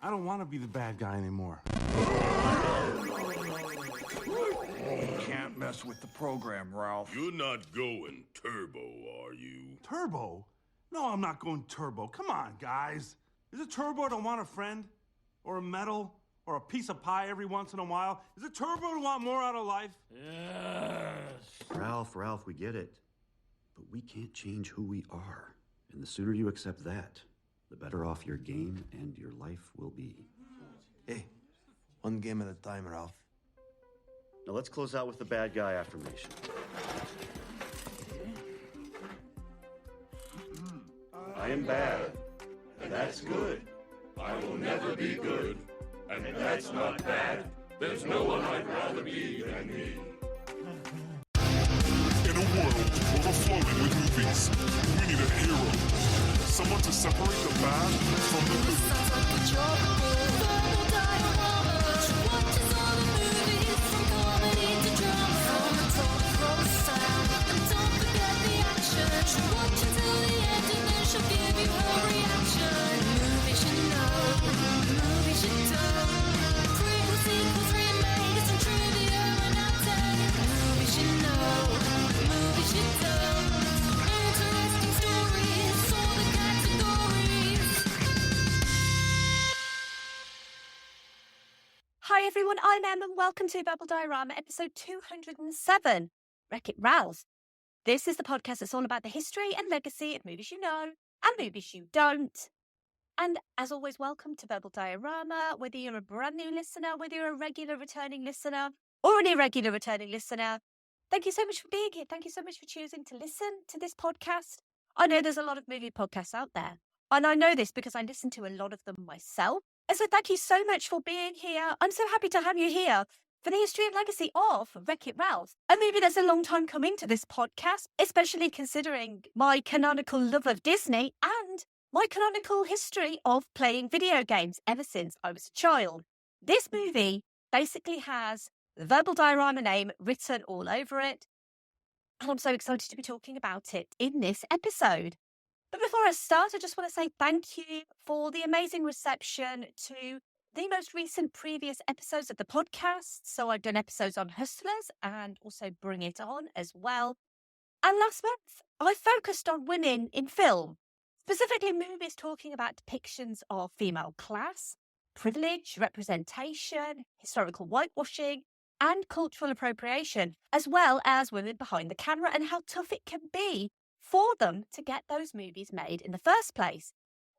I don't want to be the bad guy anymore. You can't mess with the program, Ralph. You're not going turbo, are you? Turbo? No, I'm not going turbo. Come on, guys. Is it turbo to want a friend? Or a medal? Or a piece of pie every once in a while? Is it turbo to want more out of life? Yes. Ralph, we get it. But we can't change who we are. And the sooner you accept that, the better off your game and your life will be. Hey, one game at a time, Ralph. Now let's close out with the bad guy affirmation. I am bad, and that's good. I will never be good, and that's not bad. There's no one I'd rather be than me. In a world overflowing with movies, we need a hero. Someone to separate the bad from the good. Sounds like a job. Verbal diorama. She watches all the movies from comedy to drama. From the top roll sound. And don't forget the action. She'll watch until the end and then she'll give you her reaction. Movies you know, movies you don't. Prequels, sequels, remakes, and trivia and outtakes. Movies you know, movies you don't. Interesting stories, all the categories. Hi everyone, I'm Em and welcome to Verbal Diorama episode 207, Wreck-It Ralph. This is the podcast that's all about the history and legacy of movies you know and movies you don't. And as always, welcome to Verbal Diorama, whether you're a brand new listener, whether you're a regular returning listener or an irregular returning listener. Thank you so much for being here. Thank you so much for choosing to listen to this podcast. I know there's a lot of movie podcasts out there, and I know this because I listen to a lot of them myself. And so thank you so much for being here. I'm so happy to have you here for the history and legacy of Wreck-It Ralph. And maybe there's a long time coming to this podcast, especially considering my canonical love of Disney and my canonical history of playing video games ever since I was a child. This movie basically has the Verbal Diorama name written all over it. And I'm so excited to be talking about it in this episode. But before I start, I just want to say thank you for the amazing reception to the most recent previous episodes of the podcast. So I've done episodes on Hustlers and also Bring It On as well. And last month, I focused on women in film, specifically movies talking about depictions of female class, privilege, representation, historical whitewashing, and cultural appropriation, as well as women behind the camera and how tough it can be for them to get those movies made in the first place.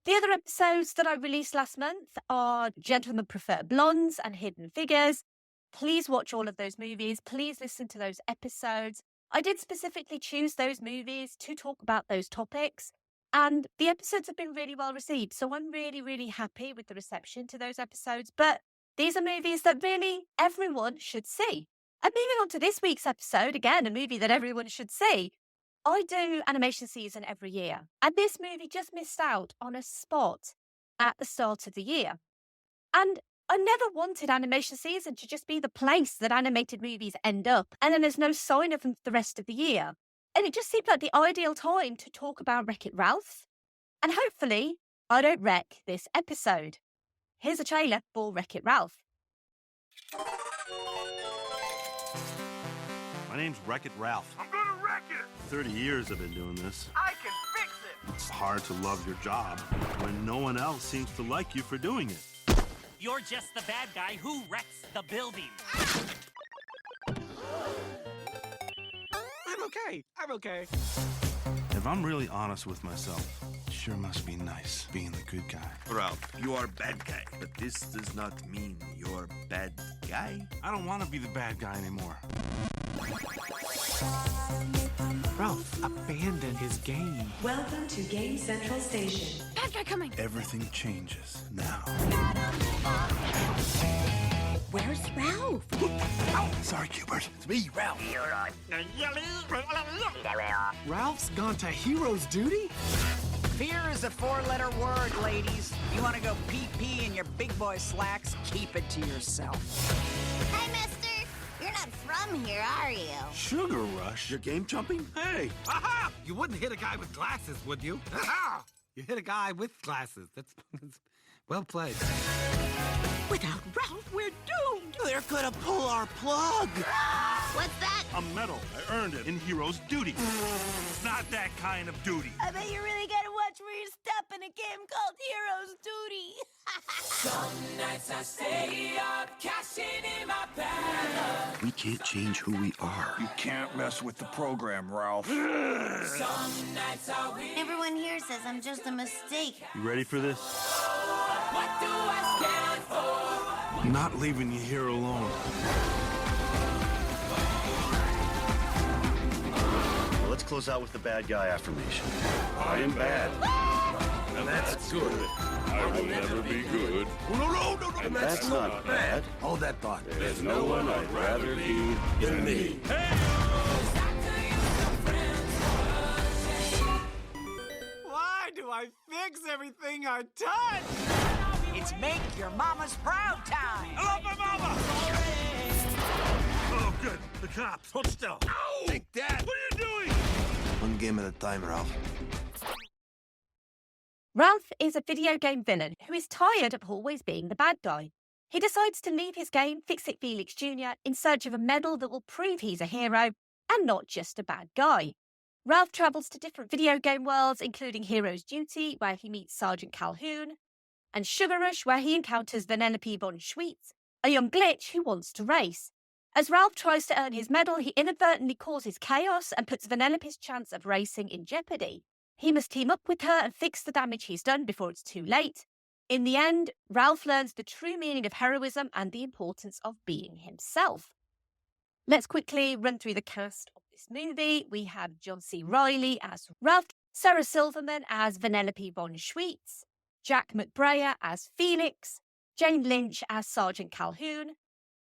The other episodes that I released last month are Gentlemen Prefer Blondes and Hidden Figures. Please watch all of those movies. Please listen to those episodes. I did specifically choose those movies to talk about those topics, and the episodes have been really well received. So I'm really, really happy with the reception to those episodes. But these are movies that really everyone should see. And moving on to this week's episode, again, a movie that everyone should see. I do animation season every year, and this movie just missed out on a spot at the start of the year. And I never wanted animation season to just be the place that animated movies end up, and then there's no sign of them for the rest of the year. And it just seemed like the ideal time to talk about Wreck-It Ralph. And hopefully, I don't wreck this episode. Here's a trailer for Wreck-It Ralph. My name's Wreck-It Ralph. I'm gonna wreck it! 30 years I've been doing this. I can fix it! It's hard to love your job when no one else seems to like you for doing it. You're just the bad guy who wrecks the building. I'm okay. If I'm really honest with myself, it sure must be nice being the good guy. Ralph, you are bad guy, but this does not mean you're bad guy. I don't want to be the bad guy anymore. Ralph abandoned his game. Welcome to Game Central Station. Bad guy coming. Everything changes now. Where's Ralph? Sorry, Cubert. It's me, Ralph. Ralph's gone to hero's duty? Fear is a four-letter word, ladies. You want to go pee-pee in your big boy slacks? Keep it to yourself. Hey, mister. You're not from here, are you? Sugar Rush? You're game jumping? Hey! Aha! You wouldn't hit a guy with glasses, would you? Aha! You hit a guy with glasses. That's well played. Without Ralph, we're doomed. They're gonna pull our plug. What's that? A medal. I earned it in Hero's Duty. Not that kind of duty. I bet you really gotta watch where you step in a game called Hero's Duty. Some nights I stay up, cashing in my bag. We can't change who we are. You can't mess with the program, Ralph. Some nights I win. Everyone here says I'm just a mistake. You ready for this? What do I stand for? I'm not leaving you here alone. Well, let's close out with the bad guy affirmation. I am bad. And that's good. I will never be good. No. And that's not bad. Hold that thought. There's no one I'd rather be than me. Why do I fix everything I touch? It's make your mama's proud time. I love my mama! Oh, good. The cops. Hold still. Ow! Take that. What are you doing? One game at a time, Ralph. Ralph is a video game villain who is tired of always being the bad guy. He decides to leave his game, Fix-It Felix Jr., in search of a medal that will prove he's a hero and not just a bad guy. Ralph travels to different video game worlds, including Hero's Duty, where he meets Sergeant Calhoun, and Sugar Rush, where he encounters Vanellope von Schweetz, a young glitch who wants to race. As Ralph tries to earn his medal, he inadvertently causes chaos and puts Vanellope's chance of racing in jeopardy. He must team up with her and fix the damage he's done before it's too late. In the end, Ralph learns the true meaning of heroism and the importance of being himself. Let's quickly run through the cast of this movie. We have John C. Reilly as Ralph, Sarah Silverman as Vanellope von Schweetz, Jack McBrayer as Felix, Jane Lynch as Sergeant Calhoun,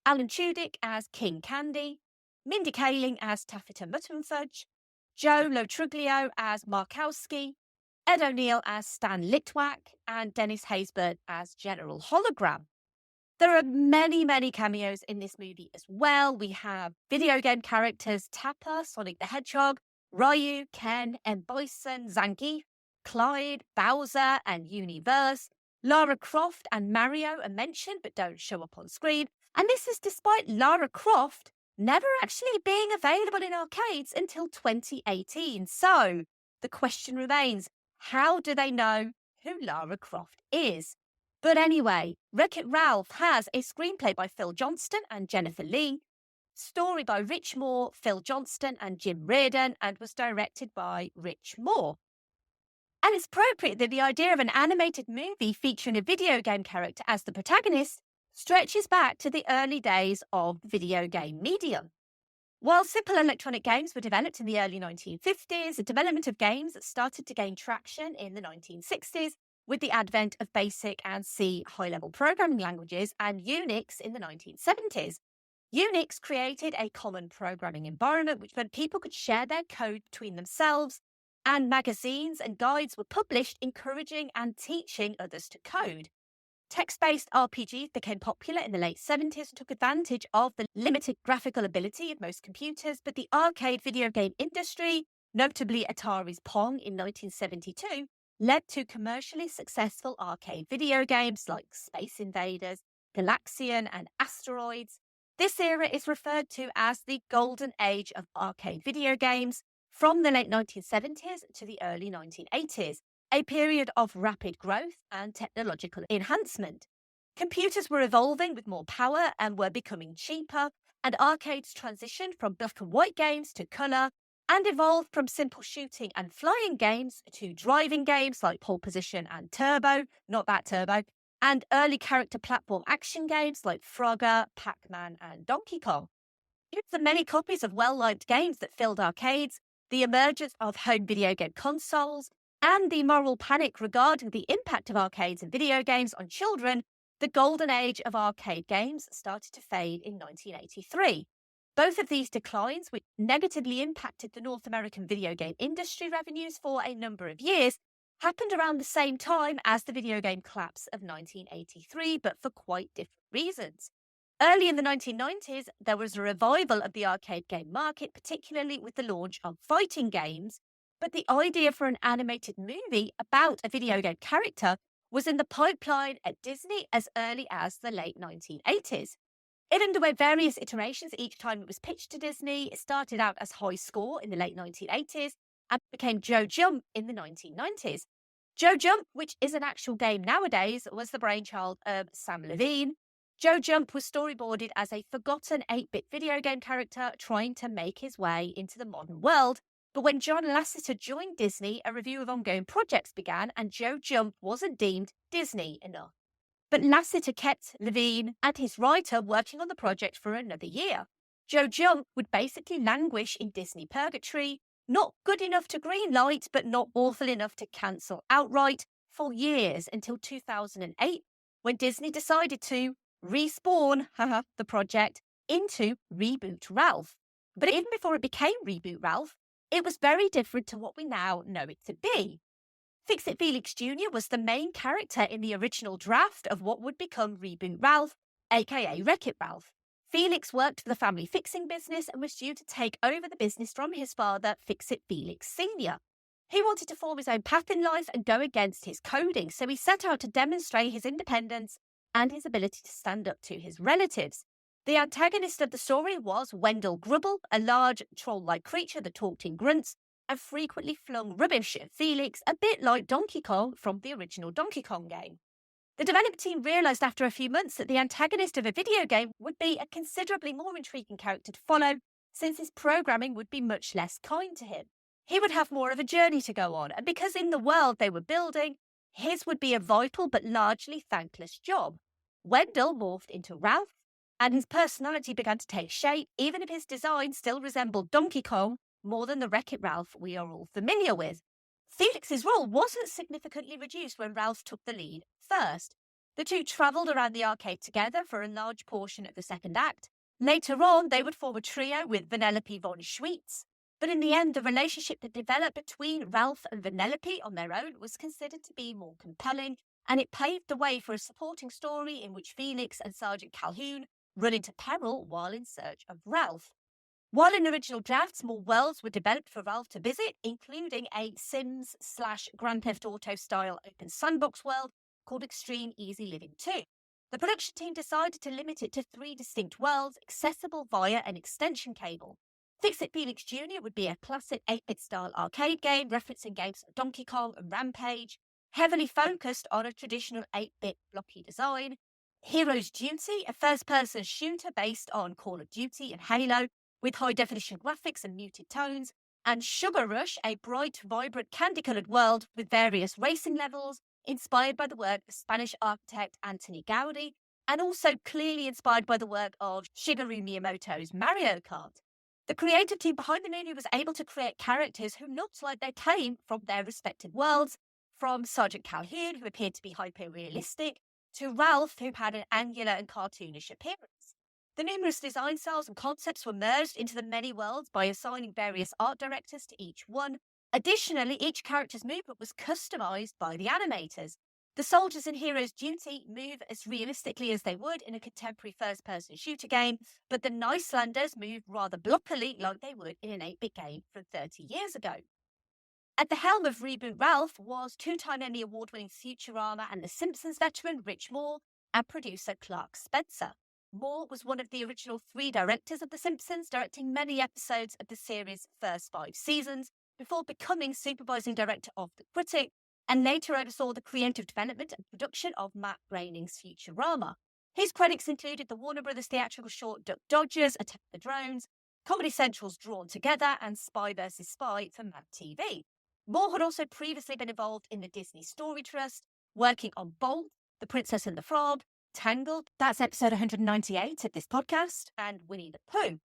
Alan Tudyk as King Candy, Mindy Kaling as Taffeta Muttonfudge, Joe Lotruglio as Markowski, Ed O'Neill as Stan Litwack, and Dennis Haysbert as General Hologram. There are many, many cameos in this movie as well. We have video game characters Tapper, Sonic the Hedgehog, Ryu, Ken, M. Bison, Zangief, Clyde, Bowser, and Universe. Lara Croft and Mario are mentioned but don't show up on screen. And this is despite Lara Croft never actually being available in arcades until 2018. So the question remains, how do they know who Lara Croft is? But anyway, Wreck-It Ralph has a screenplay by Phil Johnston and Jennifer Lee, story by Rich Moore, Phil Johnston, and Jim Reardon, and was directed by Rich Moore. And it's appropriate that the idea of an animated movie featuring a video game character as the protagonist stretches back to the early days of the video game medium. While simple electronic games were developed in the early 1950s, the development of games started to gain traction in the 1960s with the advent of BASIC and C high-level programming languages and Unix in the 1970s. Unix created a common programming environment which meant people could share their code between themselves, and magazines and guides were published encouraging and teaching others to code. Text-based RPGs became popular in the late 70s and took advantage of the limited graphical ability of most computers, but the arcade video game industry, notably Atari's Pong in 1972, led to commercially successful arcade video games like Space Invaders, Galaxian, and Asteroids. This era is referred to as the golden age of arcade video games from the late 1970s to the early 1980s. A period of rapid growth and technological enhancement. Computers were evolving with more power and were becoming cheaper, and arcades transitioned from black and white games to colour and evolved from simple shooting and flying games to driving games like Pole Position and Turbo, not that Turbo, and early character platform action games like Frogger, Pac-Man, and Donkey Kong. Due to the many copies of well-liked games that filled arcades, the emergence of home video game consoles, and the moral panic regarding the impact of arcades and video games on children, the golden age of arcade games started to fade in 1983. Both of these declines, which negatively impacted the North American video game industry revenues for a number of years, happened around the same time as the video game collapse of 1983, but for quite different reasons. Early in the 1990s, there was a revival of the arcade game market, particularly with the launch of fighting games, but the idea for an animated movie about a video game character was in the pipeline at Disney as early as the late 1980s. It underwent various iterations each time it was pitched to Disney. It started out as High Score in the late 1980s and became Joe Jump in the 1990s. Joe Jump, which is an actual game nowadays, was the brainchild of Sam Levine. Joe Jump was storyboarded as a forgotten 8-bit video game character trying to make his way into the modern world. But when John Lasseter joined Disney, a review of ongoing projects began and Joe Jump wasn't deemed Disney enough. But Lasseter kept Levine and his writer working on the project for another year. Joe Jump would basically languish in Disney purgatory, not good enough to greenlight, but not awful enough to cancel outright, for years until 2008, when Disney decided to respawn the project into Reboot Ralph. But even before it became Reboot Ralph, it was very different to what we now know it to be. Fix-It Felix Jr. was the main character in the original draft of what would become Reboot Ralph, aka Wreck-It Ralph. Felix worked for the family fixing business and was due to take over the business from his father, Fix-It Felix Sr. He wanted to form his own path in life and go against his coding, so he set out to demonstrate his independence and his ability to stand up to his relatives. The antagonist of the story was Wendell Grubble, a large troll-like creature that talked in grunts and frequently flung rubbish at Felix, a bit like Donkey Kong from the original Donkey Kong game. The development team realised after a few months that the antagonist of a video game would be a considerably more intriguing character to follow, since his programming would be much less kind to him. He would have more of a journey to go on, and because in the world they were building, his would be a vital but largely thankless job. Wendell morphed into Ralph, and his personality began to take shape, even if his design still resembled Donkey Kong more than the Wreck-It Ralph we are all familiar with. Felix's role wasn't significantly reduced when Ralph took the lead first. The two travelled around the arcade together for a large portion of the second act. Later on, they would form a trio with Vanellope von Schweetz. But in the end, the relationship that developed between Ralph and Vanellope on their own was considered to be more compelling, and it paved the way for a supporting story in which Felix and Sergeant Calhoun run into peril while in search of Ralph. While in original drafts, more worlds were developed for Ralph to visit, including a Sims/Grand Theft Auto style open sandbox world called Extreme Easy Living 2. The production team decided to limit it to 3 distinct worlds, accessible via an extension cable. Fix-It Felix Jr. would be a classic 8-bit style arcade game referencing games like Donkey Kong and Rampage, heavily focused on a traditional 8-bit blocky design. Hero's Duty, a first-person shooter based on Call of Duty and Halo, with high-definition graphics and muted tones, and Sugar Rush, a bright, vibrant, candy-coloured world with various racing levels, inspired by the work of Spanish architect Antoni Gaudi, and also clearly inspired by the work of Shigeru Miyamoto's Mario Kart. The creative team behind the movie was able to create characters who looked like they came from their respective worlds, from Sergeant Calhoun, who appeared to be hyper-realistic, to Ralph, who had an angular and cartoonish appearance. The numerous design styles and concepts were merged into the many worlds by assigning various art directors to each one. Additionally, each character's movement was customised by the animators. The soldiers in Hero's Duty move as realistically as they would in a contemporary first-person shooter game, but the Nicelanders move rather blockily like they would in an 8-bit game from 30 years ago. At the helm of Reboot Ralph was 2-time Emmy Award-winning Futurama and The Simpsons veteran Rich Moore and producer Clark Spencer. Moore was one of the original 3 directors of The Simpsons, directing many episodes of the series' first 5 seasons, before becoming supervising director of The Critic, and later oversaw the creative development and production of Matt Groening's Futurama. His credits included the Warner Brothers theatrical short Duck Dodgers, Attack the Drones, Comedy Central's Drawn Together, and Spy vs. Spy for Mad TV. Moore had also previously been involved in the Disney Story Trust, working on Bolt, The Princess and the Frog, Tangled, that's episode 198 of this podcast, and Winnie the Pooh.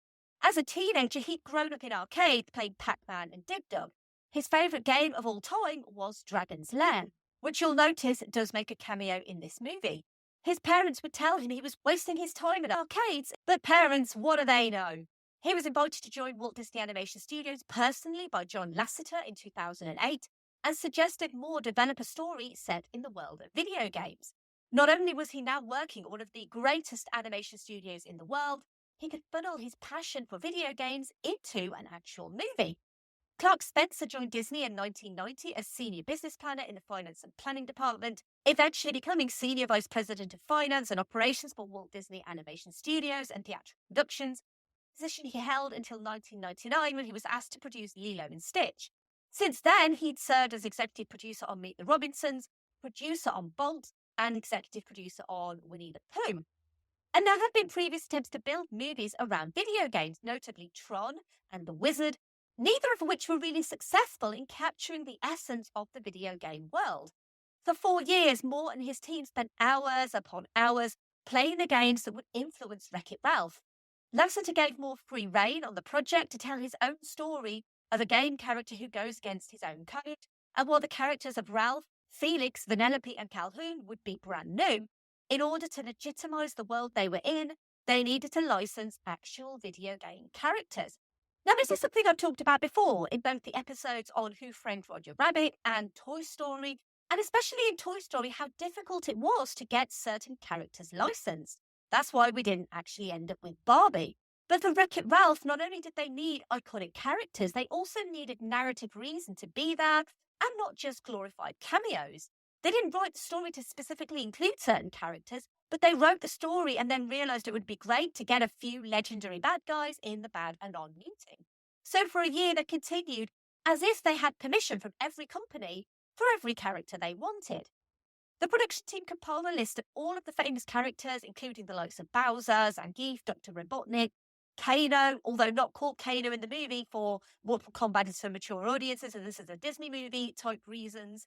As a teenager, he'd grown up in arcades playing Pac-Man and Dig Dug. His favourite game of all time was Dragon's Lair, which you'll notice does make a cameo in this movie. His parents would tell him he was wasting his time at arcades, but parents, what do they know? He was invited to join Walt Disney Animation Studios personally by John Lasseter in 2008 and suggested Moore develop a story set in the world of video games. Not only was he now working at one of the greatest animation studios in the world, he could funnel his passion for video games into an actual movie. Clark Spencer joined Disney in 1990 as senior business planner in the finance and planning department, eventually becoming senior vice president of finance and operations for Walt Disney Animation Studios and Theatrical Productions, a position he held until 1999 when he was asked to produce Lilo and Stitch. Since then, he'd served as executive producer on Meet the Robinsons, producer on Bolt, and executive producer on Winnie the Pooh. And there have been previous attempts to build movies around video games, notably Tron and The Wizard, neither of which were really successful in capturing the essence of the video game world. For 4 years, Moore and his team spent hours upon hours playing the games that would influence Wreck-It Ralph. Lasseter gave Moore free rein on the project to tell his own story of a game character who goes against his own code, and while the characters of Ralph, Felix, Vanellope, and Calhoun would be brand new, in order to legitimize the world they were in, they needed to license actual video game characters. Now, this is something I've talked about before in both the episodes on Who Framed Roger Rabbit and Toy Story, and especially in Toy Story, how difficult it was to get certain characters licensed. That's why we didn't actually end up with Barbie. But for Wreck-It Ralph, not only did they need iconic characters, they also needed narrative reason to be there, and not just glorified cameos. They didn't write the story to specifically include certain characters, but they wrote the story and then realised it would be great to get a few legendary bad guys in the Bad and On meeting. So for a year, they continued as if they had permission from every company for every character they wanted. The production team compiled a list of all of the famous characters, including the likes of Bowser, Zangief, Dr. Robotnik, Kano, although not called Kano in the movie for Mortal Kombat is for mature audiences, and this is a Disney movie type reasons.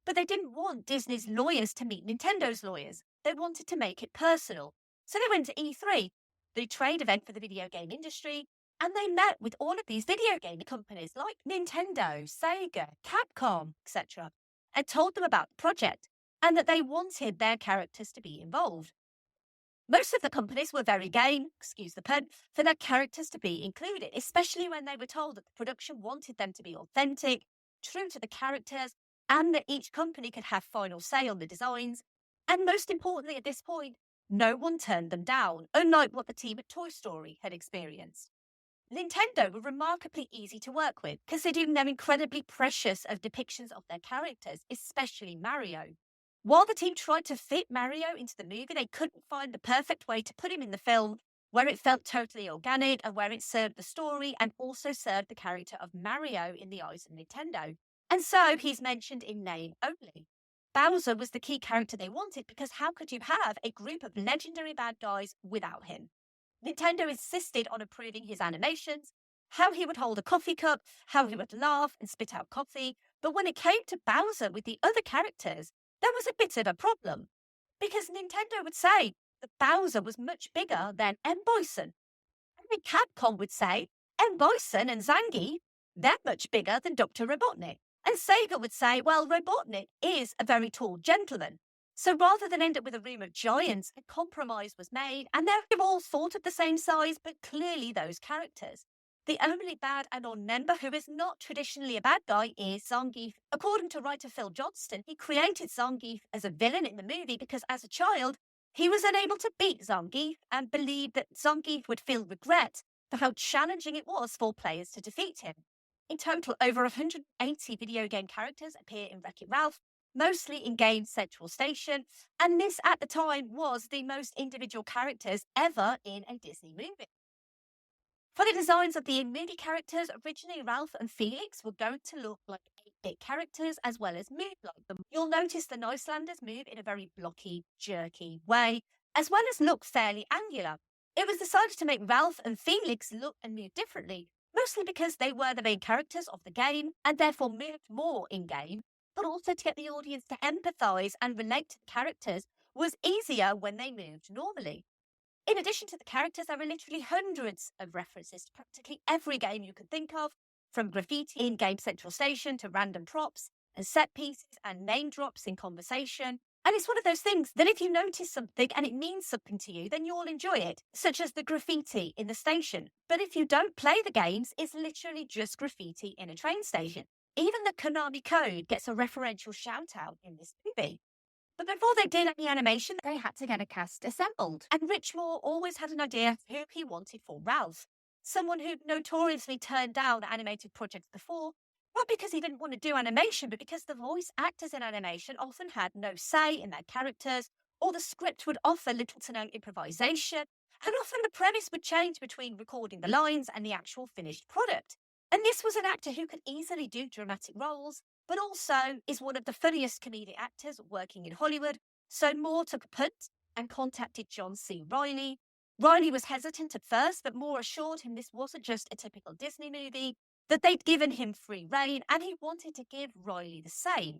But they didn't want Disney's lawyers to meet Nintendo's lawyers. They wanted to make it personal. So they went to E3, the trade event for the video game industry, and they met with all of these video game companies like Nintendo, Sega, Capcom, etc., and told them about the project and that they wanted their characters to be involved. Most of the companies were very game, excuse the pun, for their characters to be included, especially when they were told that the production wanted them to be authentic, true to the characters, and that each company could have final say on the designs. And most importantly at this point, no one turned them down, unlike what the team at Toy Story had experienced. Nintendo were remarkably easy to work with, considering their incredibly precious of depictions of their characters, especially Mario. While the team tried to fit Mario into the movie, they couldn't find the perfect way to put him in the film where it felt totally organic and where it served the story and also served the character of Mario in the eyes of Nintendo. And so he's mentioned in name only. Bowser was the key character they wanted because how could you have a group of legendary bad guys without him? Nintendo insisted on approving his animations, how he would hold a coffee cup, how he would laugh and spit out coffee. But when it came to Bowser with the other characters, there was a bit of a problem. Because Nintendo would say that Bowser was much bigger than M. Bison. And then Capcom would say M. Bison and Zangief, they're much bigger than Dr. Robotnik. And Sega would say, well, Robotnik is a very tall gentleman. So rather than end up with a room of giants, a compromise was made, and they're all sort of the same size, but clearly those characters. The only Bad and On member who is not traditionally a bad guy is Zangief. According to writer Phil Johnston, he created Zangief as a villain in the movie because as a child, he was unable to beat Zangief and believed that Zangief would feel regret for how challenging it was for players to defeat him. In total, over 180 video game characters appear in Wreck-It Ralph, mostly in Game Central Station, and this at the time was the most individual characters ever in a Disney movie. For the designs of the in-movie characters, originally Ralph and Felix were going to look like 8-bit characters as well as move like them. You'll notice the Icelanders move in a very blocky, jerky way, as well as look fairly angular. It was decided to make Ralph and Felix look and move differently, mostly because they were the main characters of the game and therefore moved more in-game, but also to get the audience to empathise and relate to the characters was easier when they moved normally. In addition to the characters, there are literally hundreds of references to practically every game you could think of, from graffiti in Game Central Station to random props and set pieces and name drops in conversation. And it's one of those things that if you notice something and it means something to you, then you'll enjoy it, such as the graffiti in the station. But if you don't play the games, it's literally just graffiti in a train station. Even the Konami code gets a referential shout-out in this movie. But before they did any animation, they had to get a cast assembled. And Rich Moore always had an idea of who he wanted for Ralph. someone who'd notoriously turned down animated projects before, not because he didn't want to do animation, but because the voice actors in animation often had no say in their characters, or the script would offer little to no improvisation, and often the premise would change between recording the lines and the actual finished product. And this was an actor who could easily do dramatic roles, but also is one of the funniest comedic actors working in Hollywood, so Moore took a punt and contacted John C. Reilly. Reilly was hesitant at first, but Moore assured him this wasn't just a typical Disney movie, that they'd given him free rein, and he wanted to give Reilly the same.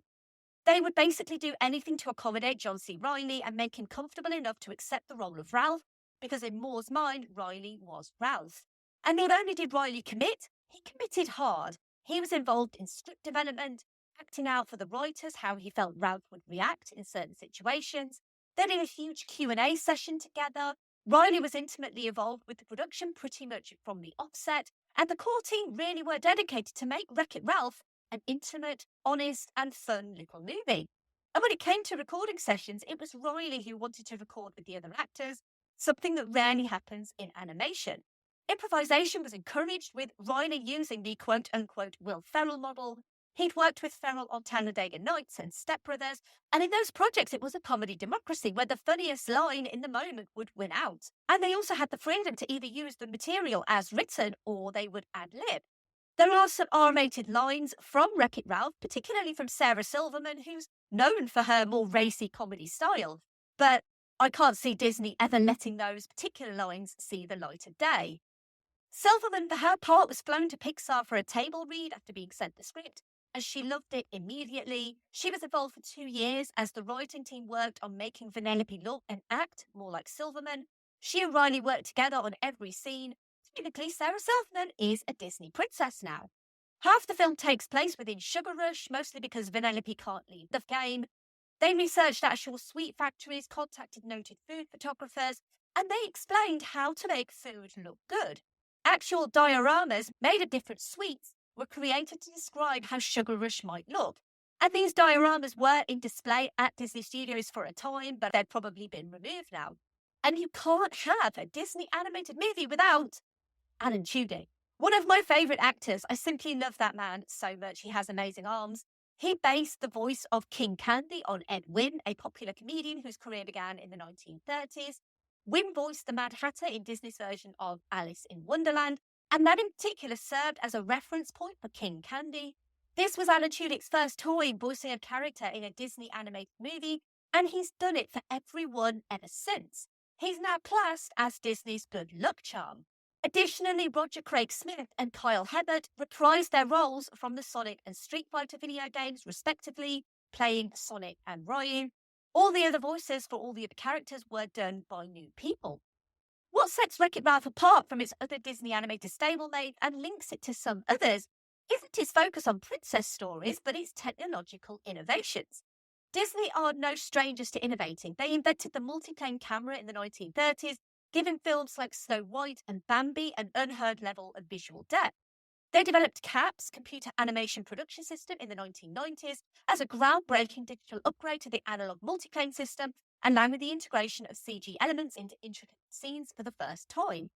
They would basically do anything to accommodate John C. Reilly and make him comfortable enough to accept the role of Ralph, because in Moore's mind, Reilly was Ralph. And not only did Reilly commit, he committed hard. He was involved in script development, acting out for the writers how he felt Ralph would react in certain situations. They did a huge Q&A session together. Reilly was intimately involved with the production pretty much from the offset, and the core team really were dedicated to make Wreck-It Ralph an intimate, honest, and fun little movie. And when it came to recording sessions, it was Reilly who wanted to record with the other actors, something that rarely happens in animation. Improvisation was encouraged, with Reilly using the quote-unquote Will Ferrell model. He'd worked with Ferrell on Talladega Nights and Step Brothers, and in those projects it was a comedy democracy where the funniest line in the moment would win out. And they also had the freedom to either use the material as written or they would ad-lib. There are some R-rated lines from Wreck-It Ralph, particularly from Sarah Silverman, who's known for her more racy comedy style. But I can't see Disney ever letting those particular lines see the light of day. Silverman, for her part, was flown to Pixar for a table read after being sent the script, and she loved it immediately. She was involved for 2 years as the writing team worked on making Vanellope look and act more like Silverman. She and Reilly worked together on every scene. Technically, Sarah Silverman is a Disney princess now. Half the film takes place within Sugar Rush, mostly because Vanellope can't leave the game. They researched actual sweet factories, contacted noted food photographers, and they explained how to make food look good. Actual dioramas made of different sweets were created to describe how Sugar Rush might look. And these dioramas were in display at Disney Studios for a time, but they'd probably been removed now. And you can't have a Disney animated movie without Alan Tudyk. One of my favourite actors. I simply love that man so much. He has amazing arms. He based the voice of King Candy on Ed Wynn, a popular comedian whose career began in the 1930s. Wynn voiced the Mad Hatter in Disney's version of Alice in Wonderland, and that in particular served as a reference point for King Candy. This was Alan Tudyk's first time voicing a character in a Disney animated movie, and he's done it for everyone ever since. He's now classed as Disney's good luck charm. Additionally, Roger Craig Smith and Kyle Hebert reprised their roles from the Sonic and Street Fighter video games, respectively, playing Sonic and Ryu. All the other voices for all the other characters were done by new people. What sets Wreck-It Ralph apart from its other Disney animated stablemate and links it to some others isn't its focus on princess stories, but its technological innovations. Disney are no strangers to innovating. They invented the multi-plane camera in the 1930s, giving films like Snow White and Bambi an unheard level of visual depth. They developed CAPS, Computer Animation Production System, in the 1990s as a groundbreaking digital upgrade to the analog multiplane system, allowing the integration of CG elements into intricate scenes for the first time.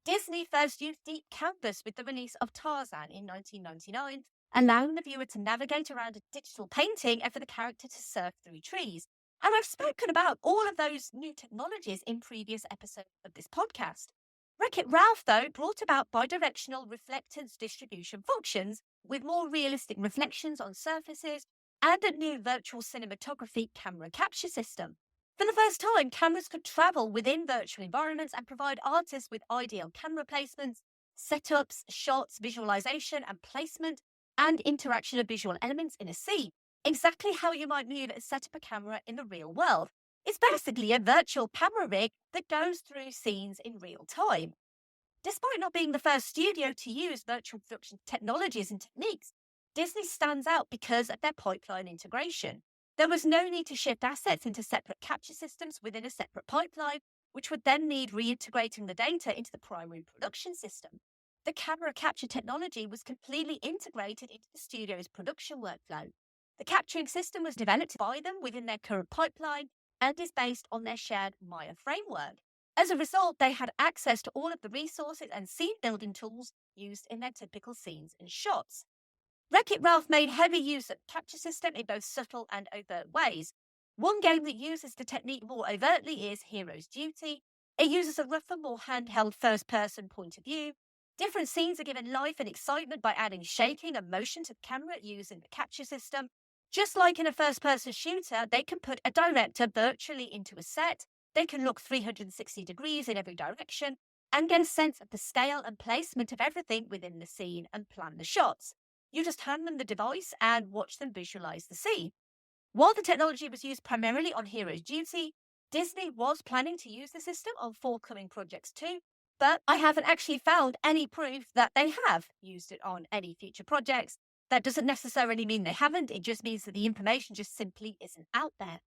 Disney first used deep canvas with the release of Tarzan in 1999, allowing the viewer to navigate around a digital painting and for the character to surf through trees. And I've spoken about all of those new technologies in previous episodes of this podcast. Wreck-It Ralph, though, brought about bidirectional reflectance distribution functions with more realistic reflections on surfaces and a new virtual cinematography camera capture system. For the first time, cameras could travel within virtual environments and provide artists with ideal camera placements, setups, shots, visualization and placement, and interaction of visual elements in a scene. Exactly how you might move and set up a camera in the real world. It's basically a virtual camera rig that goes through scenes in real time. Despite not being the first studio to use virtual production technologies and techniques, Disney stands out because of their pipeline integration. There was no need to shift assets into separate capture systems within a separate pipeline, which would then need reintegrating the data into the primary production system. The camera capture technology was completely integrated into the studio's production workflow. The capturing system was developed by them within their current pipeline and is based on their shared Maya framework. As a result, they had access to all of the resources and scene building tools used in their typical scenes and shots. Wreck-It Ralph made heavy use of the capture system in both subtle and overt ways. One game that uses the technique more overtly is Hero's Duty. It uses a rougher, more handheld first-person point of view. Different scenes are given life and excitement by adding shaking and motion to the camera using the capture system. Just like in a first-person shooter, they can put a director virtually into a set. They can look 360 degrees in every direction and get a sense of the scale and placement of everything within the scene and plan the shots. You just hand them the device and watch them visualize the scene. While the technology was used primarily on Hero's Duty, Disney was planning to use the system on forthcoming projects too, but I haven't actually found any proof that they have used it on any future projects. That doesn't necessarily mean they haven't, it just means that the information just simply isn't out there.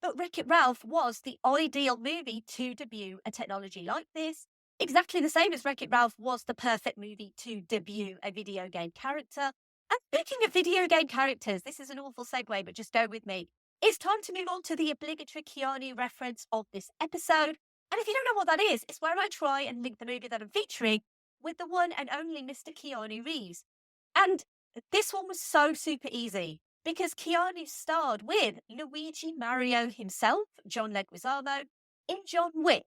But Wreck-It Ralph was the ideal movie to debut a technology like this, exactly the same as Wreck-It Ralph was the perfect movie to debut a video game character. And speaking of video game characters, this is an awful segue, but just go with me. It's time to move on to the obligatory Keanu reference of this episode. And if you don't know what that is, it's where I try and link the movie that I'm featuring with the one and only Mr. Keanu Reeves. And this one was so super easy, because Keanu starred with Luigi Mario himself, John Leguizamo, in John Wick.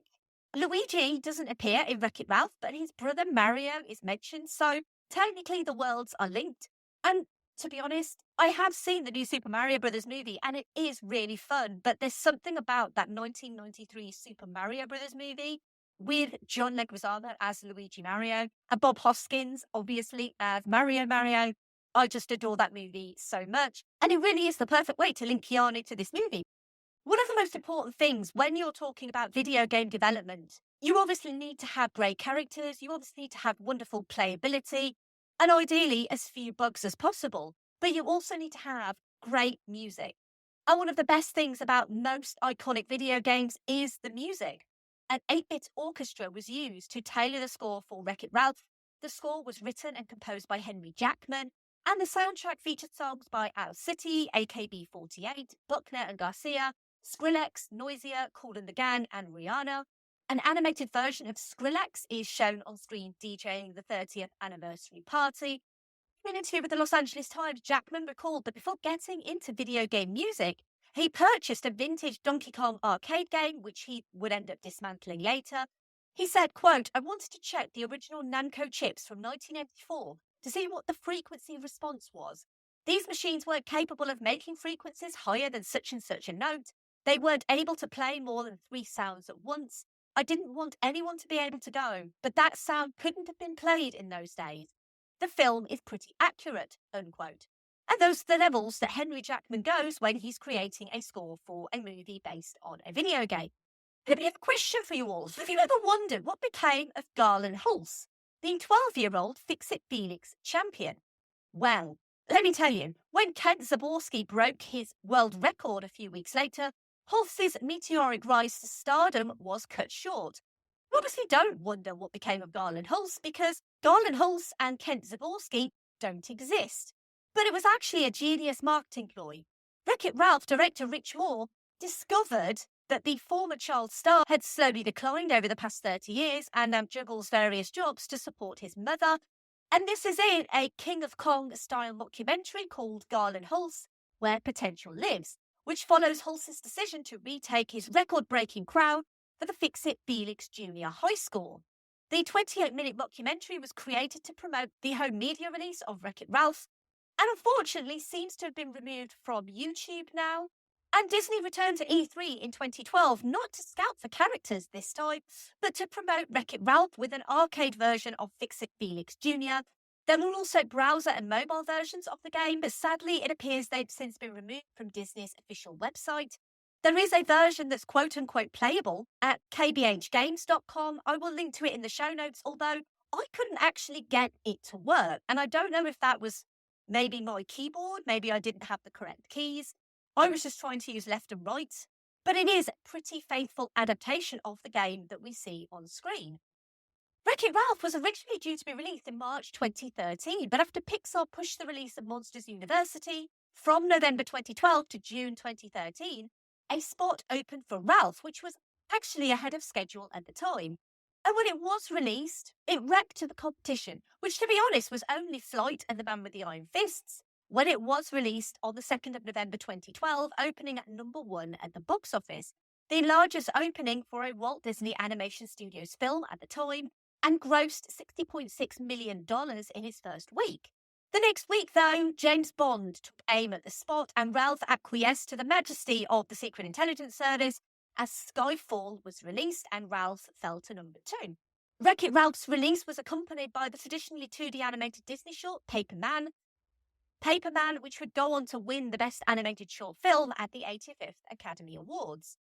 Luigi doesn't appear in Wreck-It Ralph, but his brother Mario is mentioned, so technically the worlds are linked. And to be honest, I have seen the new Super Mario Brothers movie, and it is really fun, but there's something about that 1993 Super Mario Brothers movie with John Leguizamo as Luigi Mario, and Bob Hoskins, obviously, as Mario. I just adore that movie so much, and it really is the perfect way to link Keanu to this movie. One of the most important things when you're talking about video game development, you obviously need to have great characters, you obviously need to have wonderful playability, and ideally as few bugs as possible, but you also need to have great music. And one of the best things about most iconic video games is the music. An 8-bit orchestra was used to tailor the score for Wreck-It Ralph. The score was written and composed by Henry Jackman, and the soundtrack featured songs by Owl City, AKB48, Buckner and Garcia, Skrillex, Noisia, Kool and the Gang, and Rihanna. An animated version of Skrillex is shown on screen DJing the 30th anniversary party. In an interview with the Los Angeles Times, Jackman recalled that before getting into video game music, he purchased a vintage Donkey Kong arcade game, which he would end up dismantling later. He said, quote, "I wanted to check the original Namco chips from 1984 to see what the frequency response was. These machines weren't capable of making frequencies higher than such and such a note. They weren't able to play more than 3 sounds at once. I didn't want anyone to be able to go, but that sound couldn't have been played in those days. The film is pretty accurate," unquote. And those are the levels that Henry Jackman goes when he's creating a score for a movie based on a video game. And I have a question for you all. Have you ever wondered what became of Garland Hulse, the 12-year-old Fix-It Felix champion? Well, let me tell you, when Kent Zaborski broke his world record a few weeks later, Hulse's meteoric rise to stardom was cut short. You obviously don't wonder what became of Garland Hulse because Garland Hulse and Kent Zaborski don't exist. But it was actually a genius marketing ploy. Wreck-It Ralph director Rich Moore discovered that the former child star had slowly declined over the past 30 years and juggles various jobs to support his mother. And this is in a King of Kong-style mockumentary called Garland Hulse, Where Potential Lives, which follows Hulse's decision to retake his record-breaking crown for the Fix-It Felix Junior High School. The 28-minute mockumentary was created to promote the home media release of Wreck-It Ralph, and unfortunately seems to have been removed from YouTube now. And Disney returned to E3 in 2012, not to scout for characters this time, but to promote Wreck-It Ralph with an arcade version of Fix-It Felix Jr. There were also browser and mobile versions of the game, but sadly it appears they've since been removed from Disney's official website. There is a version that's quote-unquote playable at kbhgames.com. I will link to it in the show notes, although I couldn't actually get it to work. And I don't know if that was maybe my keyboard, maybe I didn't have the correct keys. I was just trying to use left and right. But it is a pretty faithful adaptation of the game that we see on screen. Wreck-It Ralph was originally due to be released in March 2013, but after Pixar pushed the release of Monsters University from November 2012 to June 2013, a spot opened for Ralph, which was actually ahead of schedule at the time. And when it was released, it wrecked the competition, which, to be honest, was only Flight and the Man with the Iron Fists, when it was released on the 2nd of November 2012, opening at #1 at the box office, the largest opening for a Walt Disney Animation Studios film at the time, and grossed $60.6 million in its first week. The next week, though, James Bond took aim at the spot, and Ralph acquiesced to the majesty of the Secret Intelligence Service as Skyfall was released, and Ralph fell to #2. Wreck-It Ralph's release was accompanied by the traditionally 2D animated Disney short Paper Man, which would go on to win the Best Animated Short Film at the 85th Academy Awards.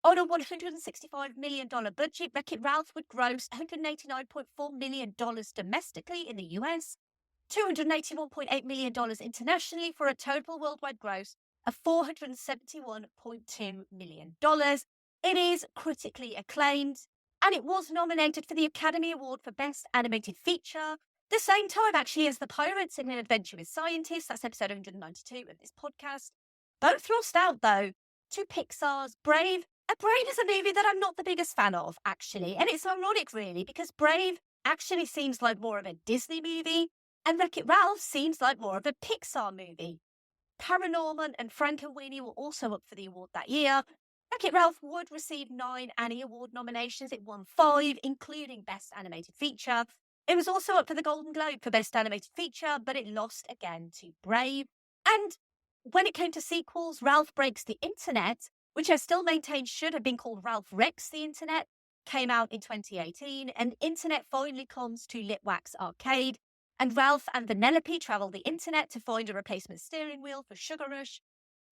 On a $165 million budget, Wreck-It Ralph would gross $189.4 million domestically in the US, $281.8 million internationally, for a total worldwide gross of $471.2 million. It is critically acclaimed, and it was nominated for the Academy Award for Best Animated Feature, the same time actually as The Pirates in An Adventure with Scientists. That's episode 192 of this podcast. Both lost out, though, to Pixar's Brave. And Brave is a movie that I'm not the biggest fan of, actually. And it's ironic, really, because Brave actually seems like more of a Disney movie, and Wreck-It Ralph seems like more of a Pixar movie. Paranorman and Frankenweenie were also up for the award that year. Wreck-It Ralph would receive 9 Annie Award nominations. It won 5, including Best Animated Feature. It was also up for the Golden Globe for Best Animated Feature, but it lost again to Brave. And when it came to sequels, Ralph Breaks the Internet, which I still maintain should have been called Ralph Wrecks the Internet, came out in 2018, and Internet finally comes to Litwack's arcade, and Ralph and Vanellope travel the Internet to find a replacement steering wheel for Sugar Rush.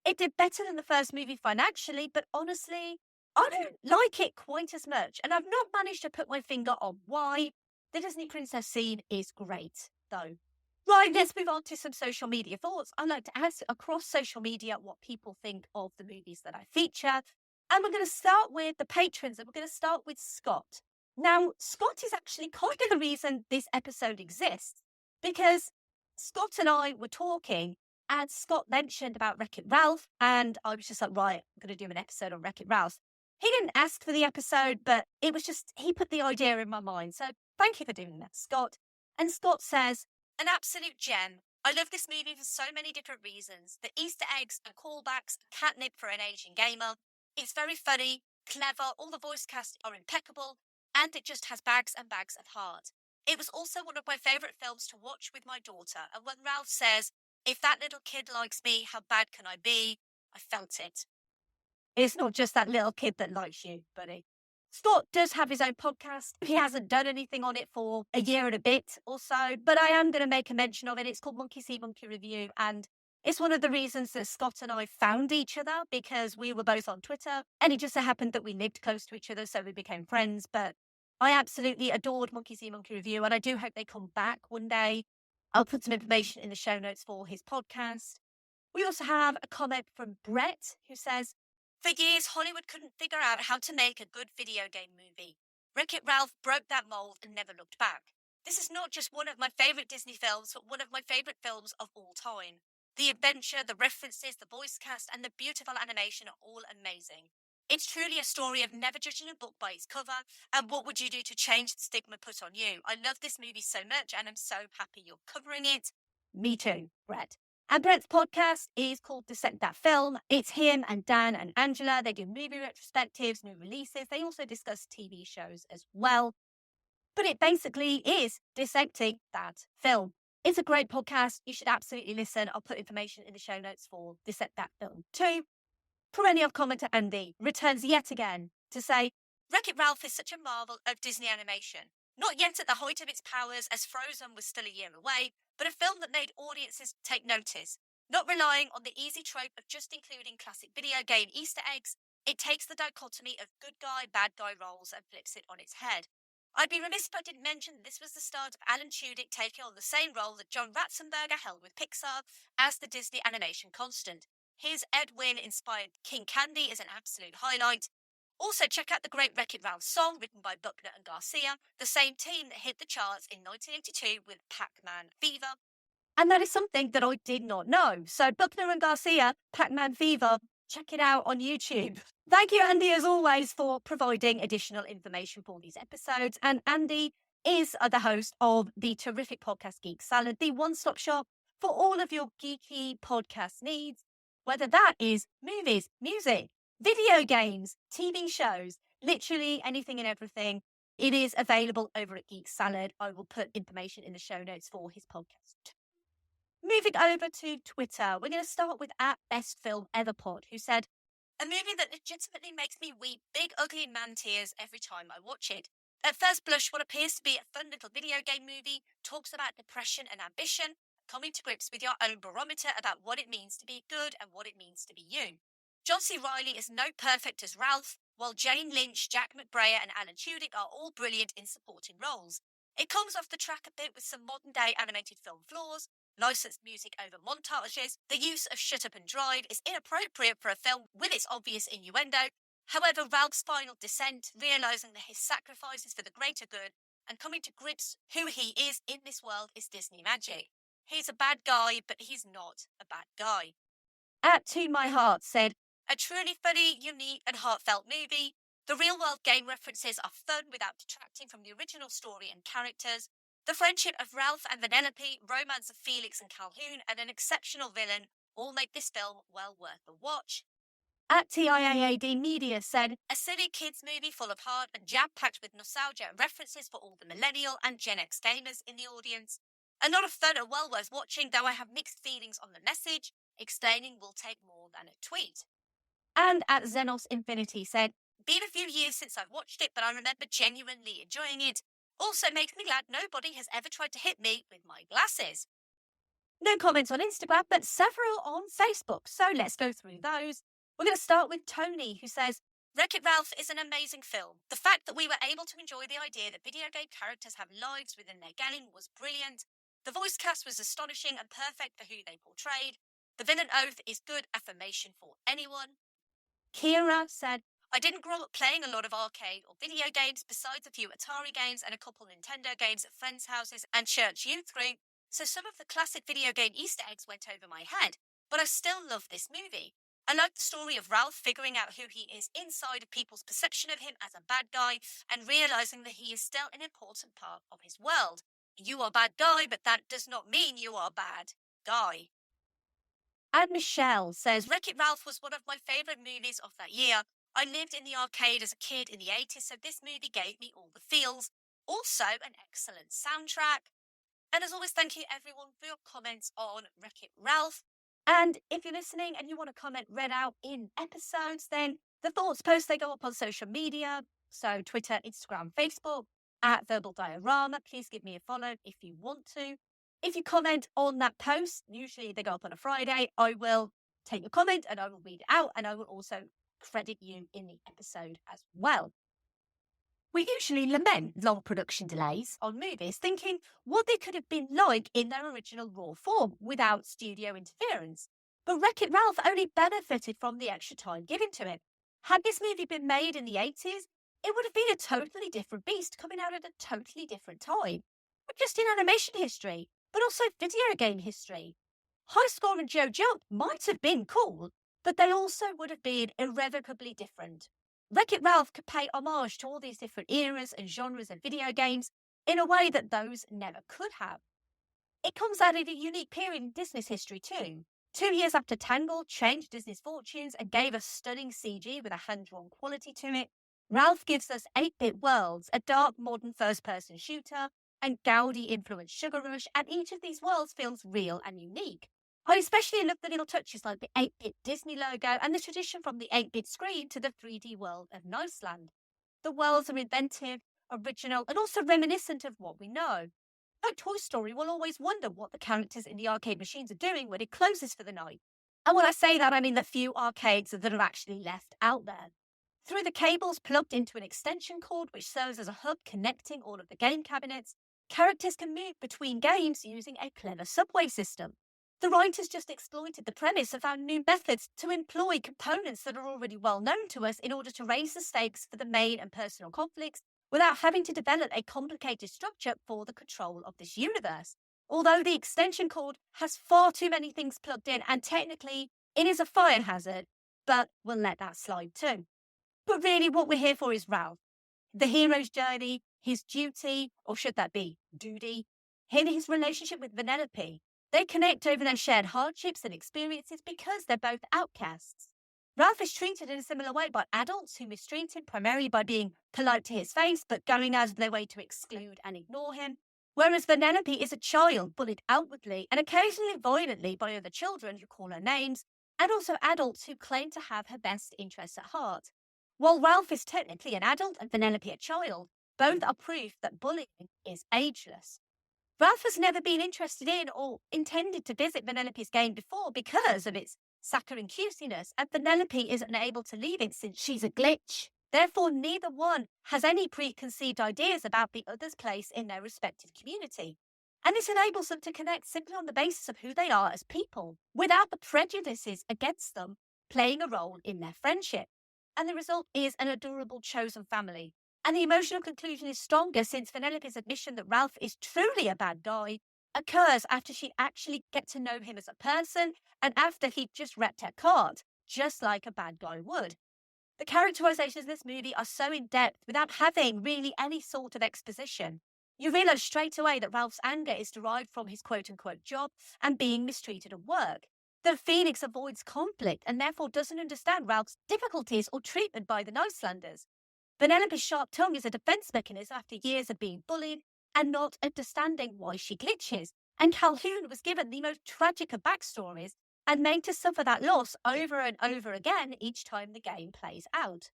It did better than the first movie financially, but honestly, I don't like it quite as much, and I've not managed to put my finger on why. The Disney princess scene is great, though. Right, let's move on to some social media thoughts. I'd like to ask across social media what people think of the movies that I feature. And we're going to start with the patrons, and we're going to start with Scott. Now, Scott is actually kind of the reason this episode exists, because Scott and I were talking, and Scott mentioned about Wreck-It Ralph, and I was just like, right, I'm going to do an episode on Wreck-It Ralph. He didn't ask for the episode, but it was just, he put the idea in my mind. So thank you for doing that, Scott. And Scott says, an absolute gem. I love this movie for so many different reasons. The Easter eggs and callbacks, catnip for an aging gamer. It's very funny, clever, all the voice casts are impeccable, and it just has bags and bags of heart. It was also one of my favourite films to watch with my daughter, and when Ralph says, if that little kid likes me, how bad can I be? I felt it. It's not just that little kid that likes you, buddy. Scott does have his own podcast. He hasn't done anything on it for a year and a bit or so, but I am going to make a mention of it. It's called Monkey See, Monkey Review, and it's one of the reasons that Scott and I found each other, because we were both on Twitter, and it just so happened that we lived close to each other, so we became friends. But I absolutely adored Monkey See, Monkey Review, and I do hope they come back one day. I'll put some information in the show notes for his podcast. We also have a comment from Brett, who says, for years, Hollywood couldn't figure out how to make a good video game movie. Wreck-It Ralph broke that mold and never looked back. This is not just one of my favourite Disney films, but one of my favourite films of all time. The adventure, the references, the voice cast, and the beautiful animation are all amazing. It's truly a story of never judging a book by its cover, and what would you do to change the stigma put on you? I love this movie so much, and I'm so happy you're covering it. Me too, Brett. And Brett's podcast is called Dissect That Film. It's him and Dan and Angela. They do movie retrospectives, new releases. They also discuss TV shows as well. But it basically is dissecting that film. It's a great podcast. You should absolutely listen. I'll put information in the show notes for Dissect That Film too. Perennial commenter Andy returns yet again to say, Wreck-It Ralph is such a marvel of Disney animation. Not yet at the height of its powers, as Frozen was still a year away, but a film that made audiences take notice. Not relying on the easy trope of just including classic video game Easter eggs, it takes the dichotomy of good guy, bad guy roles and flips it on its head. I'd be remiss if I didn't mention that this was the start of Alan Tudyk taking on the same role that John Ratzenberger held with Pixar as the Disney animation constant. His Ed Wynn-inspired King Candy is an absolute highlight. Also, check out the great Wreck-It Ralph song written by Buckner and Garcia, the same team that hit the charts in 1982 with Pac-Man Fever. And that is something that I did not know. So Buckner and Garcia, Pac-Man Fever, check it out on YouTube. Thank you, Andy, as always, for providing additional information for these episodes. And Andy is the host of the terrific podcast Geek Salad, the one-stop shop for all of your geeky podcast needs, whether that is movies, music, video games, TV shows, literally anything and everything. It is available over at Geek Salad. I will put information in the show notes for his podcast. Moving over to Twitter, we're going to start with @BestFilmEverPod, who said, a movie that legitimately makes me weep big ugly man tears every time I watch it. At first blush, what appears to be a fun little video game movie talks about depression and ambition, coming to grips with your own barometer about what it means to be good and what it means to be you. John C. Reilly is no perfect as Ralph, while Jane Lynch, Jack McBrayer and Alan Tudyk are all brilliant in supporting roles. It comes off the track a bit with some modern-day animated film flaws, licensed music over montages, the use of Shut Up and Drive is inappropriate for a film with its obvious innuendo. However, Ralph's final descent, realising that his sacrifices for the greater good and coming to grips who he is in this world is Disney magic. He's a bad guy, but he's not a bad guy. @To My Heart said, a truly funny, unique and heartfelt movie. The real-world game references are fun without detracting from the original story and characters. The friendship of Ralph and Vanellope, romance of Felix and Calhoun, and an exceptional villain all make this film well worth the watch. @TIAAD Media said, a silly kids movie full of heart and jam-packed with nostalgia and references for all the millennial and Gen X gamers in the audience. A lot of fun and well worth watching, though I have mixed feelings on the message. Explaining will take more than a tweet. And @Xenos Infinity said, been a few years since I've watched it, but I remember genuinely enjoying it. Also makes me glad nobody has ever tried to hit me with my glasses. No comments on Instagram, but several on Facebook, so let's go through those. We're going to start with Tony, who says, Wreck-It Ralph is an amazing film. The fact that we were able to enjoy the idea that video game characters have lives within their game was brilliant. The voice cast was astonishing and perfect for who they portrayed. The villain oath is good affirmation for anyone. Kira said, I didn't grow up playing a lot of arcade or video games besides a few Atari games and a couple Nintendo games at friends' houses and church youth group, so some of the classic video game Easter eggs went over my head, but I still love this movie. I like the story of Ralph figuring out who he is inside of people's perception of him as a bad guy and realising that he is still an important part of his world. You are a bad guy, but that does not mean you are a bad guy. And Michele says, Wreck-It Ralph was one of my favourite movies of that year. I lived in the arcade as a kid in the 80s, so this movie gave me all the feels. Also, an excellent soundtrack. And as always, thank you everyone for your comments on Wreck-It Ralph. And if you're listening and you want to comment read out in episodes, then the thoughts posts, they go up on social media. So Twitter, Instagram, Facebook, @Verbal Diorama. Please give me a follow if you want to. If you comment on that post, usually they go up on a Friday, I will take your comment and I will read it out, and I will also credit you in the episode as well. We usually lament long production delays on movies, thinking what they could have been like in their original raw form without studio interference. But Wreck-It Ralph only benefited from the extra time given to it. Had this movie been made in the 80s, it would have been a totally different beast coming out at a totally different time. Not just in animation history, but also video game history. High Score and Joe Jump might have been cool, but they also would have been irrevocably different. Wreck-It Ralph could pay homage to all these different eras and genres of video games in a way that those never could have. It comes out at a unique period in Disney's history too. 2 years after Tangled changed Disney's fortunes and gave us stunning CG with a hand-drawn quality to it, Ralph gives us 8-bit worlds, a dark modern first-person shooter, and Gaudi-influenced Sugar Rush, and each of these worlds feels real and unique. I especially love the little touches like the 8-bit Disney logo and the tradition from the 8-bit screen to the 3D world of Niceland. The worlds are inventive, original, and also reminiscent of what we know. Like Toy Story, we'll always wonder what the characters in the arcade machines are doing when it closes for the night. And when I say that, I mean the few arcades that are actually left out there. Through the cables plugged into an extension cord which serves as a hub connecting all of the game cabinets, characters can move between games using a clever subway system. The writers just exploited the premise and found new methods to employ components that are already well known to us in order to raise the stakes for the main and personal conflicts without having to develop a complicated structure for the control of this universe. Although the extension cord has far too many things plugged in and technically it is a fire hazard, but we'll let that slide too. But really what we're here for is Ralph. The hero's journey, his duty, or should that be duty, in his relationship with Vanellope. They connect over their shared hardships and experiences because they're both outcasts. Ralph is treated in a similar way by adults who mistreat him primarily by being polite to his face, but going out of their way to exclude and ignore him. Whereas Vanellope is a child bullied outwardly and occasionally violently by other children who call her names, and also adults who claim to have her best interests at heart. While Ralph is technically an adult and Vanellope a child, both are proof that bullying is ageless. Ralph has never been interested in or intended to visit Vanellope's game before because of its saccharine cuteness, and Vanellope is unable to leave it since she's a glitch. Therefore, neither one has any preconceived ideas about the other's place in their respective community. And this enables them to connect simply on the basis of who they are as people, without the prejudices against them playing a role in their friendship. And the result is an adorable chosen family. And the emotional conclusion is stronger since Vanellope's admission that Ralph is truly a bad guy occurs after she actually gets to know him as a person and after he just repped her card, just like a bad guy would. The characterizations in this movie are so in-depth without having really any sort of exposition. You realise straight away that Ralph's anger is derived from his quote-unquote job and being mistreated at work. That Felix avoids conflict and therefore doesn't understand Ralph's difficulties or treatment by the Nicelanders. Vanellope's sharp tongue is a defence mechanism after years of being bullied and not understanding why she glitches. And Calhoun was given the most tragic of backstories and made to suffer that loss over and over again each time the game plays out.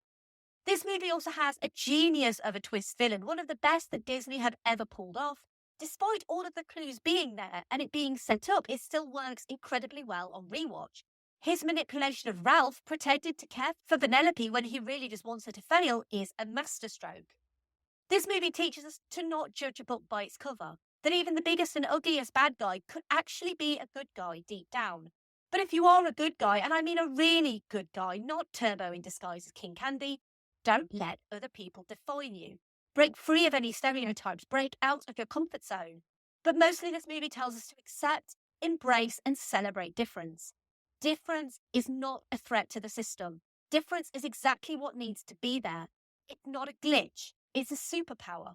This movie also has a genius of a twist villain, one of the best that Disney had ever pulled off. Despite all of the clues being there and it being set up, it still works incredibly well on rewatch. His manipulation of Ralph, pretended to care for Vanellope when he really just wants her to fail, is a masterstroke. This movie teaches us to not judge a book by its cover, that even the biggest and ugliest bad guy could actually be a good guy deep down. But if you are a good guy, and I mean a really good guy, not Turbo in disguise as King Candy, don't let other people define you. Break free of any stereotypes, break out of your comfort zone. But mostly this movie tells us to accept, embrace, and celebrate difference. Difference is not a threat to the system. Difference is exactly what needs to be there. It's not a glitch, it's a superpower.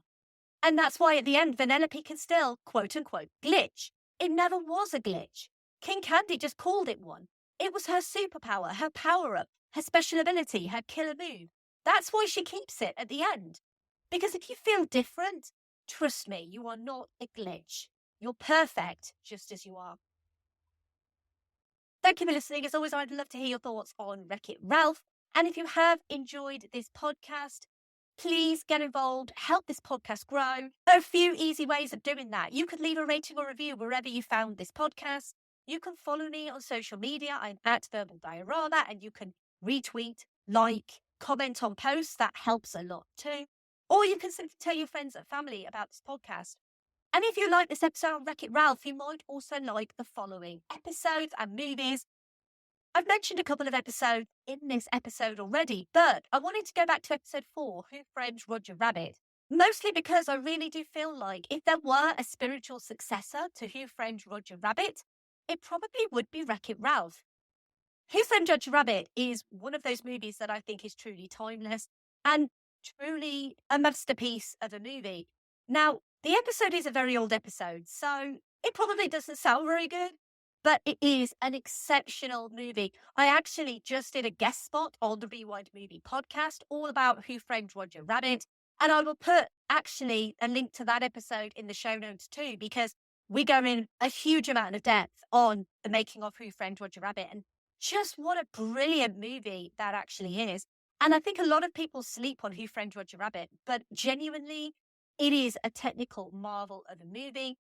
And that's why at the end, Vanellope can still, quote-unquote, glitch. It never was a glitch. King Candy just called it one. It was her superpower, her power-up, her special ability, her killer move. That's why she keeps it at the end. Because if you feel different, trust me, you are not a glitch. You're perfect just as you are. Thank you for listening. As always, I'd love to hear your thoughts on Wreck-It Ralph. And if you have enjoyed this podcast, please get involved, help this podcast grow. There are a few easy ways of doing that. You could leave a rating or review wherever you found this podcast. You can follow me on social media. I'm at Verbal Diorama, and you can retweet, like, comment on posts. That helps a lot too. Or you can simply tell your friends and family about this podcast. And if you like this episode of Wreck-It Ralph, you might also like the following episodes and movies. I've mentioned a couple of episodes in this episode already, but I wanted to go back to episode 4, Who Framed Roger Rabbit. Mostly because I really do feel like if there were a spiritual successor to Who Framed Roger Rabbit, it probably would be Wreck-It Ralph. Who Framed Roger Rabbit is one of those movies that I think is truly timeless and truly a masterpiece of a movie. Now, the episode is a very old episode, so it probably doesn't sound very good, but it is an exceptional movie. I actually just did a guest spot on the Rewind Movie podcast all about Who Framed Roger Rabbit, and I will put actually a link to that episode in the show notes too, because we go in a huge amount of depth on the making of Who Framed Roger Rabbit and just what a brilliant movie that actually is. And I think a lot of people sleep on Who Framed Roger Rabbit, but genuinely, it is a technical marvel of a movie.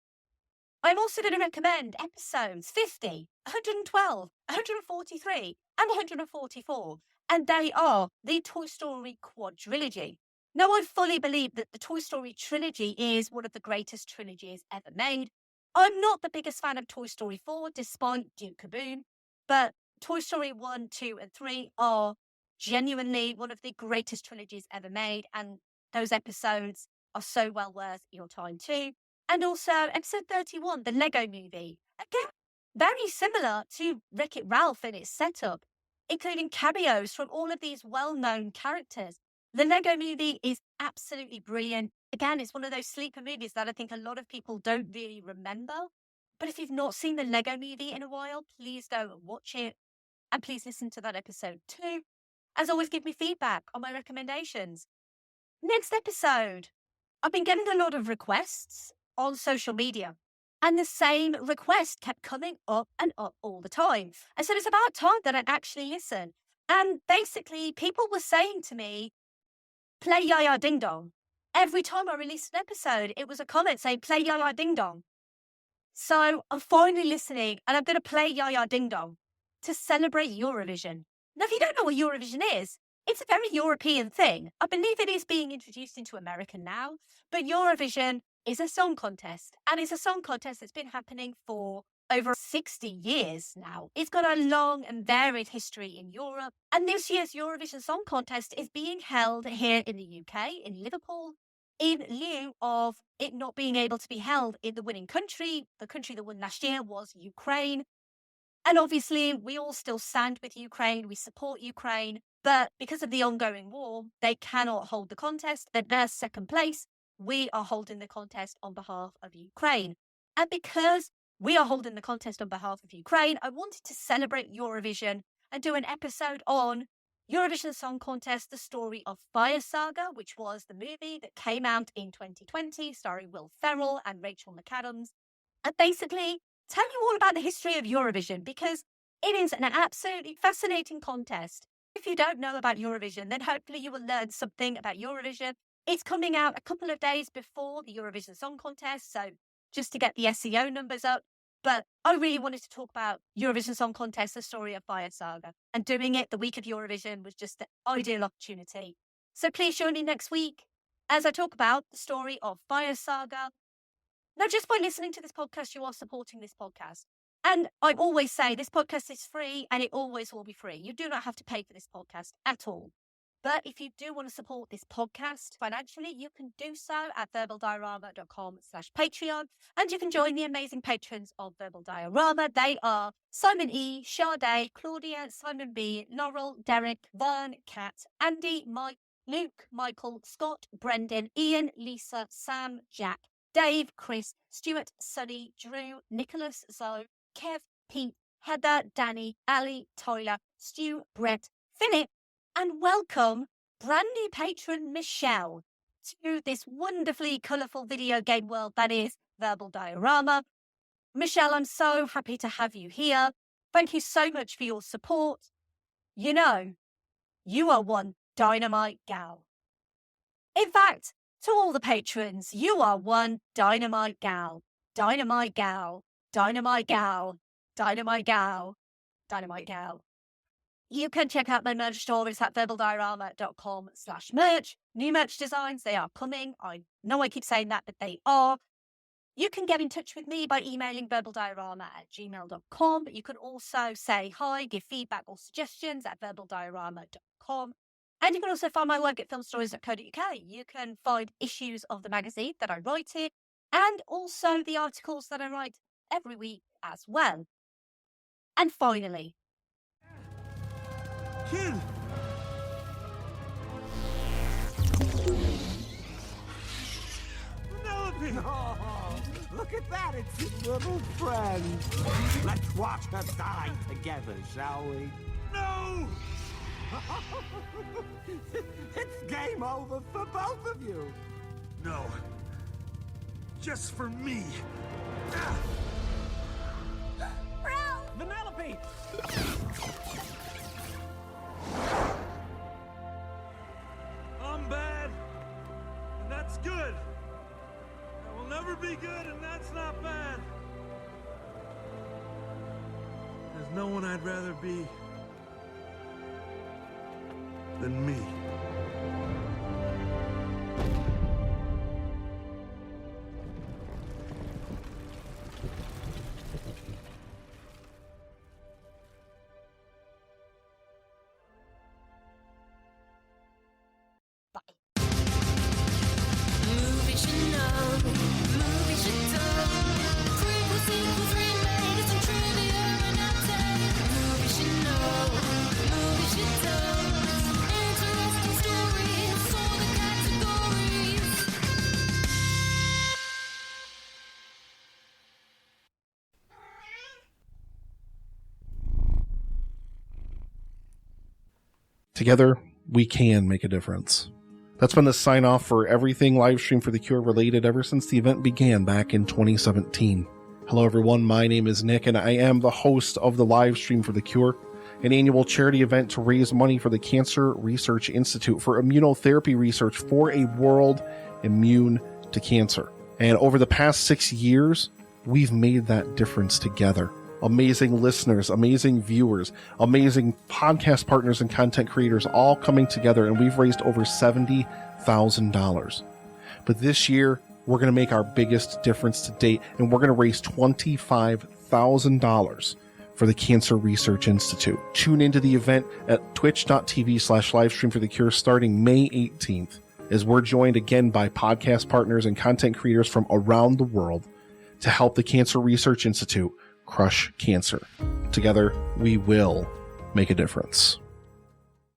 I'm also going to recommend episodes 50, 112, 143, and 144. And they are the Toy Story quadrilogy. Now, I fully believe that the Toy Story trilogy is one of the greatest trilogies ever made. I'm not the biggest fan of Toy Story 4, despite Duke Kaboom, but Toy Story 1, 2, and 3 are genuinely one of the greatest trilogies ever made, and those episodes are so well worth your time too. And also episode 31, the Lego movie. Again, very similar to Wreck-It Ralph in its setup. including cameos from all of these well-known characters. The Lego Movie is absolutely brilliant. Again, it's one of those sleeper movies that I think a lot of people don't really remember. But if you've not seen the Lego Movie in a while, please go and watch it. And please listen to that episode too. As always, give me feedback on my recommendations. Next episode. I've been getting a lot of requests on social media. And the same request kept coming up and up all the time. And so it's about time that I'd actually listen. And basically, people were saying to me, play Yaya Ding Dong. Every time I released an episode, it was a comment saying, play Yaya Ding Dong. So I'm finally listening, and I'm going to play Yaya Ding Dong to celebrate Eurovision. Now, if you don't know what Eurovision is, it's a very European thing. I believe it is being introduced into America now, but Eurovision is a song contest, and it's a song contest that's been happening for over 60 years now. It's got a long and varied history in Europe, and this year's Eurovision Song Contest is being held here in the UK, in Liverpool, in lieu of it not being able to be held in the winning country. The country that won last year was Ukraine. And obviously, we all still stand with Ukraine. We support Ukraine. But because of the ongoing war, they cannot hold the contest. They're their second place. We are holding the contest on behalf of Ukraine. And because we are holding the contest on behalf of Ukraine, I wanted to celebrate Eurovision and do an episode on Eurovision Song Contest, the story of Fire Saga, which was the movie that came out in 2020, starring Will Ferrell and Rachel McAdams. And basically, tell you all about the history of Eurovision, because it is an absolutely fascinating contest. If you don't know about Eurovision, then hopefully you will learn something about Eurovision. It's coming out a couple of days before the Eurovision Song Contest, so just to get the SEO numbers up. But I really wanted to talk about Eurovision Song Contest, the story of Fire Saga. And doing it the week of Eurovision was just the ideal opportunity. So please join me next week as I talk about the story of Fire Saga. Now, just by listening to this podcast, you are supporting this podcast. And I always say this podcast is free and it always will be free. You do not have to pay for this podcast at all. But if you do want to support this podcast financially, you can do so at verbaldiorama.com/Patreon. And you can join the amazing patrons of Verbal Diorama. They are Simon E, Sade, Claudia, Simon B, Laurel, Derek, Vern, Kat, Andy, Mike, Luke, Michael, Scott, Brendan, Ian, Lisa, Sam, Jack, Dave, Chris, Stuart, Sunni, Drew, Nicholas, Zoe, Kev, Pete, Heather, Danny, Ali, Tyler, Stu, Brett, Philip, and welcome brand new patron Michele to this wonderfully colourful video game world that is Verbal Diorama. Michele, I'm so happy to have you here. Thank you so much for your support. You know, you are one dynamite gal. In fact, to all the patrons, you are one dynamite gal. Dynamite gal. Dynamite gal. Dynamite gal. Dynamite gal. You can check out my merch store. It's at verbaldiorama.com/merch. New merch designs, they are coming. I know I keep saying that, but they are. You can get in touch with me by emailing verbaldiorama@gmail.com. But you can also say hi, give feedback or suggestions at verbaldiorama.com. And you can also find my work at filmstories.co.uk. You can find issues of the magazine that I write in, and also the articles that I write every week as well. And finally, Kid! Penelope! Oh, look at that, it's his little friend. Let's watch her die together, shall we? No! It's game over for both of you. No. Just for me. Ralph! Penelope! I'm bad, and that's good. I will never be good, and that's not bad. There's no one I'd rather be than me. Prequels, sequels, remakes, and trivia and updates. Movies you know. Together, we can make a difference. That's been the sign off for everything Livestream for the Cure related ever since the event began back in 2017. Hello everyone, my name is Nick and I am the host of the Livestream for the Cure, an annual charity event to raise money for the Cancer Research Institute for immunotherapy research for a world immune to cancer. And over the past 6 years, we've made that difference together. Amazing listeners, amazing viewers, amazing podcast partners and content creators all coming together, and we've raised over $70,000. But this year, we're going to make our biggest difference to date, and we're going to raise $25,000 for the Cancer Research Institute. Tune into the event at twitch.tv/livestreamforthecure starting May 18th, as we're joined again by podcast partners and content creators from around the world to help the Cancer Research Institute crush cancer. Together, we will make a difference.